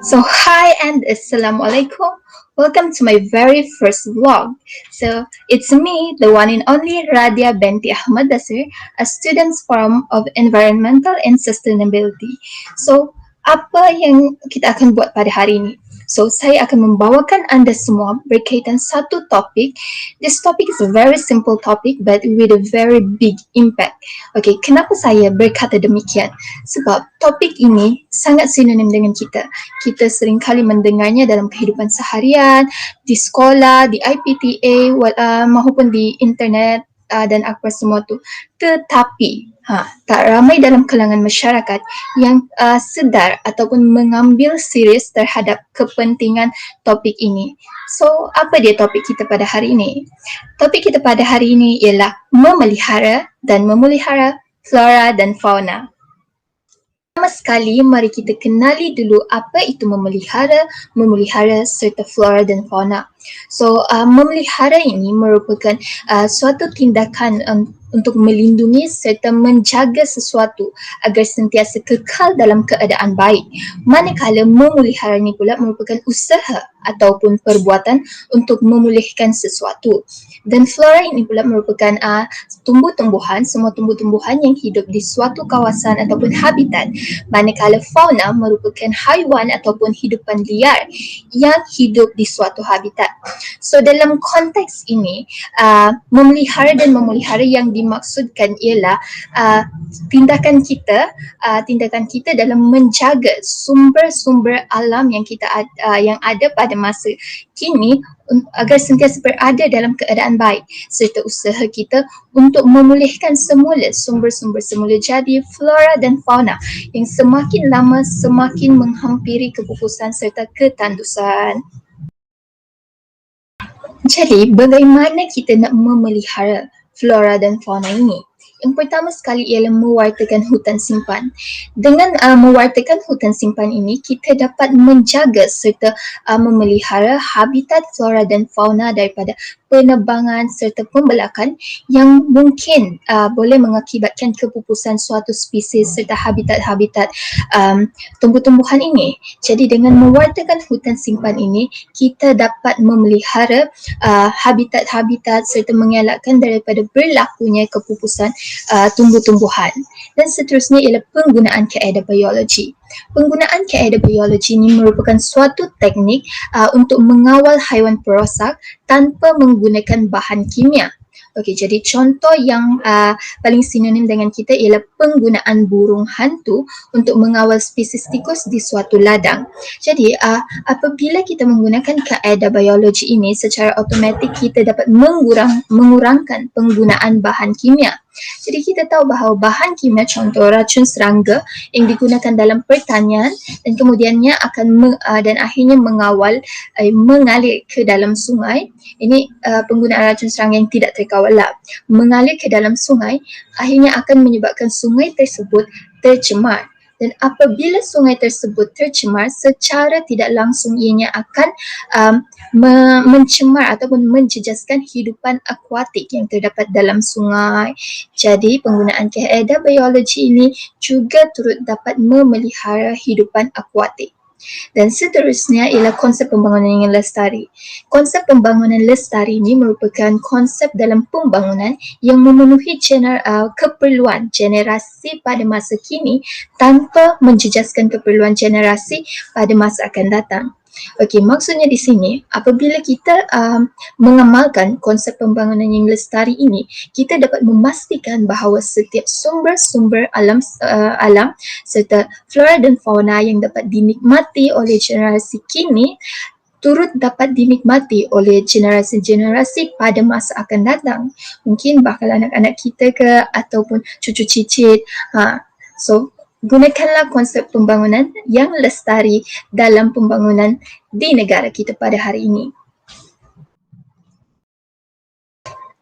So hi and assalamualaikum. Welcome to my very first vlog. So it's me, the one and only Radia Benti Ahmad Dasir, a student's forum of environmental and sustainability. So apa yang kita akan buat pada hari ini? So saya akan membawakan anda semua berkaitan satu topik. This topic is a very simple topic but with a very big impact. Okay, kenapa saya berkata demikian? Sebab topik ini sangat sinonim dengan kita. Kita seringkali mendengarnya dalam kehidupan seharian, di sekolah, di IPTA, maupun di internet dan apa semua tu. Tetapi tak ramai dalam kalangan masyarakat yang sedar ataupun mengambil serius terhadap kepentingan topik ini. So, apa dia topik kita pada hari ini? Topik kita pada hari ini ialah memelihara dan memelihara flora dan fauna. Pertama sekali, mari kita kenali dulu apa itu memelihara serta flora dan fauna. So, memelihara ini merupakan suatu tindakan untuk melindungi serta menjaga sesuatu agar sentiasa kekal dalam keadaan baik. Manakala memelihara ini pula merupakan usaha ataupun perbuatan untuk memulihkan sesuatu. Dan flora ini pula merupakan tumbuh-tumbuhan, semua tumbuh-tumbuhan yang hidup di suatu kawasan ataupun habitat. Manakala fauna merupakan haiwan ataupun hidupan liar yang hidup di suatu habitat. So dalam konteks ini, memelihara dan memelihara yang dimaksudkan ialah tindakan kita dalam menjaga sumber-sumber alam yang yang ada pada masa kini agar sentiasa berada dalam keadaan baik, serta usaha kita untuk memulihkan semula sumber-sumber semula jadi flora dan fauna yang semakin lama semakin menghampiri kepupusan serta ketandusan. Jadi, bagaimana kita nak memelihara flora dan fauna ini? Yang pertama sekali ialah mewartakan hutan simpan. Dengan mewartakan hutan simpan ini, kita dapat menjaga serta memelihara habitat flora dan fauna daripada penebangan serta pembelakan yang mungkin boleh mengakibatkan kepupusan suatu spesies serta habitat-habitat tumbuh-tumbuhan ini. Jadi dengan mewartakan hutan simpan ini, kita dapat memelihara habitat-habitat serta mengelakkan daripada berlakunya kepupusan tumbuh-tumbuhan. Dan seterusnya ialah penggunaan kaedah biologi. Penggunaan kaedah biologi ini merupakan suatu teknik untuk mengawal haiwan perosak tanpa menggunakan bahan kimia. Okey, jadi contoh yang paling sinonim dengan kita ialah penggunaan burung hantu untuk mengawal spesies tikus di suatu ladang. Jadi apabila kita menggunakan kaedah biologi ini, secara automatik kita dapat mengurangkan penggunaan bahan kimia. Jadi kita tahu bahawa bahan kimia contoh racun serangga yang digunakan dalam pertanian dan kemudiannya akan dan akhirnya mengalir ke dalam sungai. Ini penggunaan racun serangga yang tidak terkawal lah. Mengalir ke dalam sungai akhirnya akan menyebabkan sungai tersebut tercemar. Dan apabila sungai tersebut tercemar, secara tidak langsung ianya akan mencemar ataupun menjejaskan hidupan akuatik yang terdapat dalam sungai. Jadi penggunaan kaedah biologi ini juga turut dapat memelihara hidupan akuatik. Dan seterusnya ialah konsep pembangunan yang lestari. Konsep pembangunan lestari ini merupakan konsep dalam pembangunan yang memenuhi keperluan generasi pada masa kini tanpa menjejaskan keperluan generasi pada masa akan datang. Okey, maksudnya di sini apabila kita mengamalkan konsep pembangunan yang lestari ini, kita dapat memastikan bahawa setiap sumber-sumber alam serta flora dan fauna yang dapat dinikmati oleh generasi kini turut dapat dinikmati oleh generasi-generasi pada masa akan datang. Mungkin bakal anak-anak kita ke ataupun cucu cicit. So gunakanlah konsep pembangunan yang lestari dalam pembangunan di negara kita pada hari ini.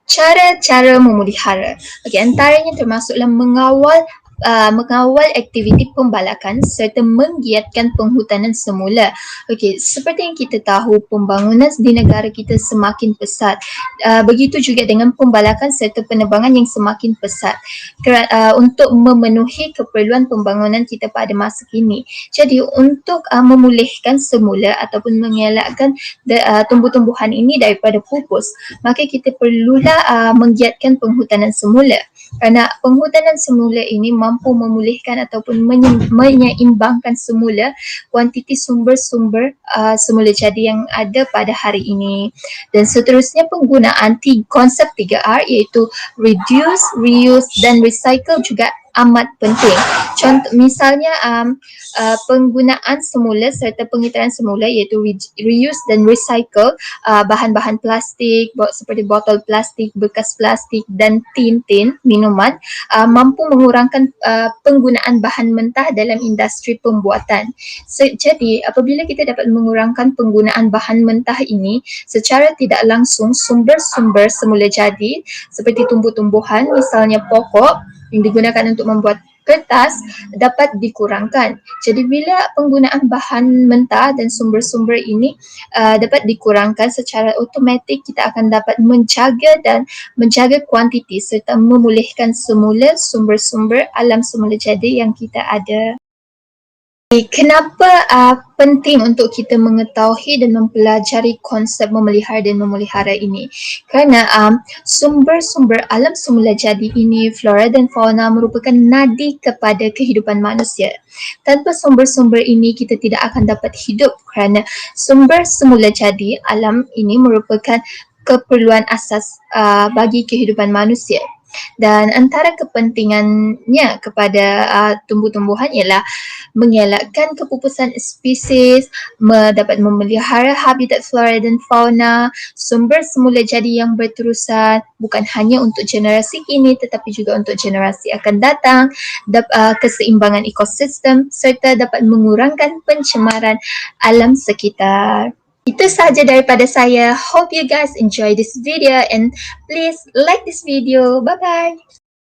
Cara-cara memelihara. Okey, antaranya termasuklah mengawal mengawal aktiviti pembalakan serta menggiatkan penghutanan semula. Okey, seperti yang kita tahu, pembangunan di negara kita semakin pesat. Begitu juga dengan pembalakan serta penerbangan yang semakin pesat untuk memenuhi keperluan pembangunan kita pada masa kini. Jadi untuk memulihkan semula ataupun mengelakkan tumbuh-tumbuhan ini daripada pupus, maka kita perlulah menggiatkan penghutanan semula. Kerana penghutanan semula ini mampu memulihkan ataupun menyeimbangkan semula kuantiti sumber-sumber semula jadi yang ada pada hari ini. Dan seterusnya penggunaan konsep 3R iaitu reduce, reuse dan recycle juga amat penting. Contoh misalnya penggunaan semula serta pengitaran semula iaitu reuse dan recycle bahan-bahan plastik seperti botol plastik, bekas plastik dan tin minuman mampu mengurangkan penggunaan bahan mentah dalam industri pembuatan. Jadi apabila kita dapat mengurangkan penggunaan bahan mentah ini secara tidak langsung, sumber-sumber semula jadi seperti tumbuh-tumbuhan misalnya pokok yang digunakan untuk membuat kertas dapat dikurangkan. Jadi bila penggunaan bahan mentah dan sumber-sumber ini dapat dikurangkan secara automatik, kita akan dapat menjaga kuantiti serta memulihkan semula sumber-sumber alam semula jadi yang kita ada. Kenapa penting untuk kita mengetahui dan mempelajari konsep memelihara dan memelihara ini? Kerana sumber-sumber alam semula jadi ini, flora dan fauna merupakan nadi kepada kehidupan manusia. Tanpa sumber-sumber ini kita tidak akan dapat hidup kerana sumber semula jadi alam ini merupakan keperluan asas bagi kehidupan manusia. Dan antara kepentingannya kepada tumbuh-tumbuhan ialah mengelakkan kepupusan spesies, dapat memelihara habitat flora dan fauna, sumber semula jadi yang berterusan bukan hanya untuk generasi ini tetapi juga untuk generasi akan datang, keseimbangan ekosistem serta dapat mengurangkan pencemaran alam sekitar. Itu sahaja daripada saya. Hope you guys enjoy this video and please like this video. Bye bye.